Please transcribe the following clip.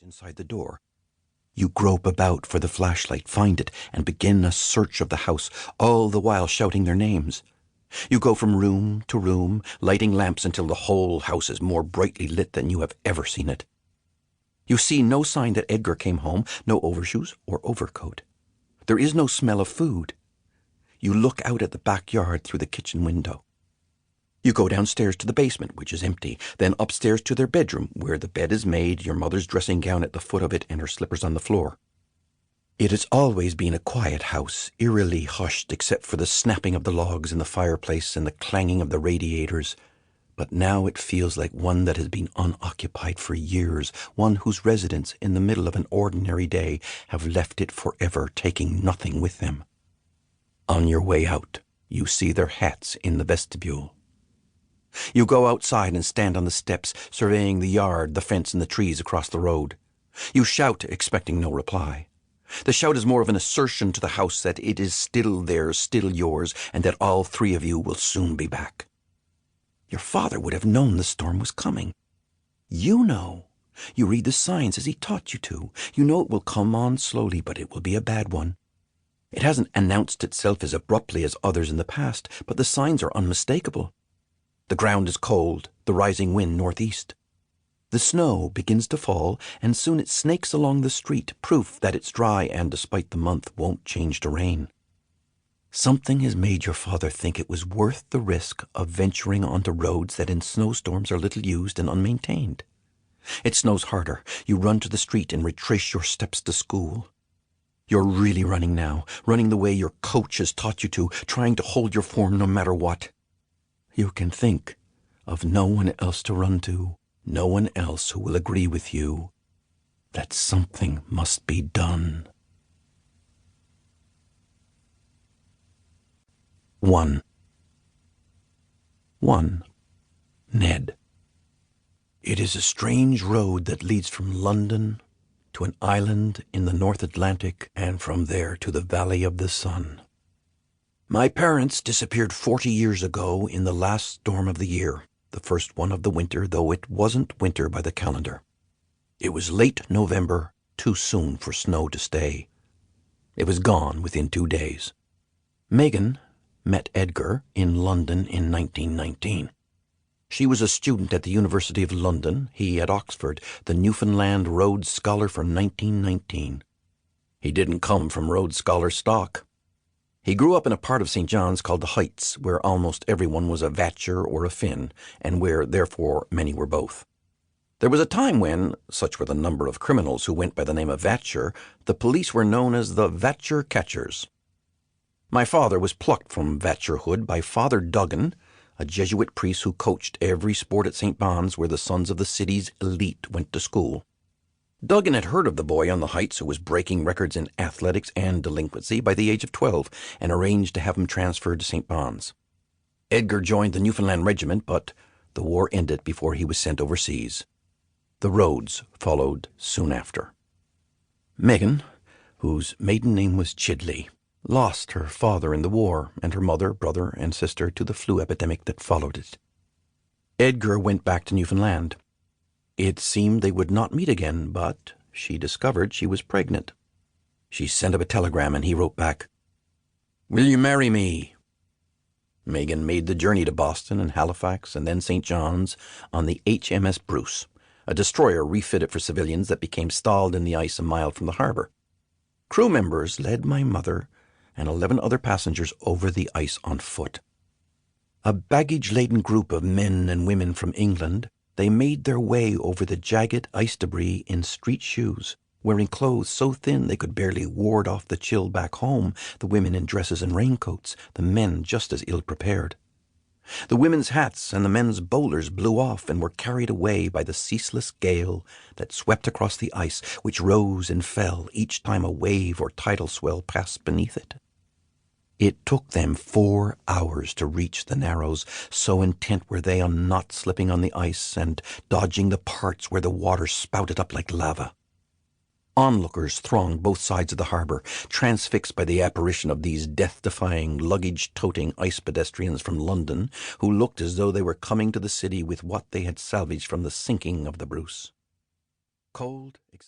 inside the door. You grope about for the flashlight, find it, and begin a search of the house, all the while shouting their names. You go from room to room, lighting lamps until the whole house is more brightly lit than you have ever seen it. You see no sign that Edgar came home, no overshoes or overcoat. There is no smell of food. You look out at the backyard through the kitchen window. You go downstairs to the basement, which is empty, then upstairs to their bedroom, where the bed is made, your mother's dressing gown at the foot of it, and her slippers on the floor. It has always been a quiet house, eerily hushed except for the snapping of the logs in the fireplace and the clanging of the radiators. But now it feels like one that has been unoccupied for years, one whose residents in the middle of an ordinary day have left it forever, taking nothing with them. On your way out, you see their hats in the vestibule. You go outside and stand on the steps, surveying the yard, the fence, and the trees across the road. You shout, expecting no reply. The shout is more of an assertion to the house that it is still theirs, still yours, and that all three of you will soon be back. Your father would have known the storm was coming. You know. You read the signs as he taught you to. You know it will come on slowly, but it will be a bad one. It hasn't announced itself as abruptly as others in the past, but the signs are unmistakable. The ground is cold, the rising wind northeast. The snow begins to fall, and soon it snakes along the street, proof that it's dry and, despite the month, won't change to rain. Something has made your father think it was worth the risk of venturing onto roads that in snowstorms are little used and unmaintained. It snows harder. You run to the street and retrace your steps to school. You're really running now, running the way your coach has taught you to, trying to hold your form no matter what. You can think of no one else to run to, no one else who will agree with you, that something must be done. 1. Ned. It is a strange road that leads from London to an island in the North Atlantic, and from there to the Valley of the Sun. My parents disappeared 40 years ago in the last storm of the year, the first one of the winter, though it wasn't winter by the calendar. It was late November, too soon for snow to stay. It was gone within 2 days. Megan met Edgar in London in 1919. She was a student at the University of London, he at Oxford, the Newfoundland Rhodes Scholar for 1919. He didn't come from Rhodes Scholar stock. He grew up in a part of St. John's called the Heights, where almost everyone was a Vatcher or a Finn, and where, therefore, many were both. There was a time when, such were the number of criminals who went by the name of Vatcher, the police were known as the Vatcher Catchers. My father was plucked from Vatcherhood by Father Duggan, a Jesuit priest who coached every sport at St. Bon's, where the sons of the city's elite went to school. Duggan had heard of the boy on the Heights who was breaking records in athletics and delinquency by the age of 12, and arranged to have him transferred to St. Bon's. Edgar joined the Newfoundland Regiment, but the war ended before he was sent overseas. The Rhodes followed soon after. Megan, whose maiden name was Chidley, lost her father in the war, and her mother, brother, and sister to the flu epidemic that followed it. Edgar went back to Newfoundland. It seemed they would not meet again, but she discovered she was pregnant. She sent him a telegram, and he wrote back, "Will you marry me?" Megan made the journey to Boston and Halifax and then St. John's on the HMS Bruce, a destroyer refitted for civilians that became stalled in the ice a mile from the harbor. Crew members led my mother and 11 other passengers over the ice on foot. A baggage-laden group of men and women from England, they made their way over the jagged ice debris in street shoes, wearing clothes so thin they could barely ward off the chill back home, the women in dresses and raincoats, the men just as ill-prepared. The women's hats and the men's bowlers blew off and were carried away by the ceaseless gale that swept across the ice, which rose and fell each time a wave or tidal swell passed beneath it. It took them 4 hours to reach the Narrows, so intent were they on not slipping on the ice and dodging the parts where the water spouted up like lava. Onlookers thronged both sides of the harbor, transfixed by the apparition of these death-defying, luggage-toting ice pedestrians from London, who looked as though they were coming to the city with what they had salvaged from the sinking of the Bruce. Cold, exhausted.